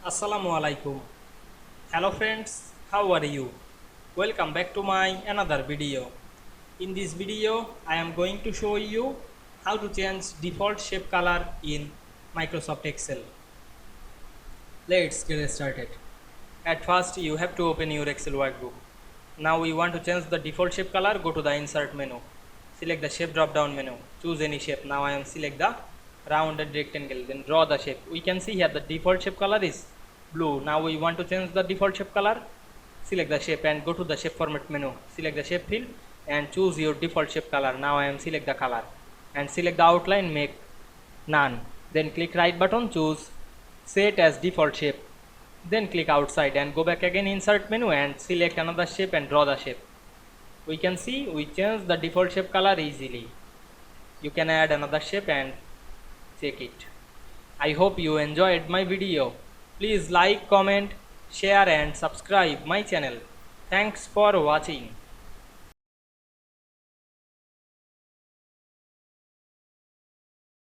Assalamu Walaikum. Hello friends, how are you? Welcome back to my another video. In this video, I am going to show you how to change default shape color in Microsoft Excel. Let's get started. At first, you have to open your Excel workbook. Now we want to change the default shape color. Go to the insert menu. Select the shape drop down menu. Choose any shape. Now I am select the rounded rectangle. Then draw the shape. We can see here the default shape color is blue. Now we want to change the default shape color. Select the shape and go to the shape format menu. Select the shape field and choose your default shape color. Now I am select the color and select the outline, make none. Then click right button, choose set as default shape. Then click outside and go back again insert menu and select another shape and draw the shape. We can see we change the default shape color easily. You can add another shape and check it. I hope you enjoyed my video. Please like, comment, share and subscribe my channel. Thanks for watching.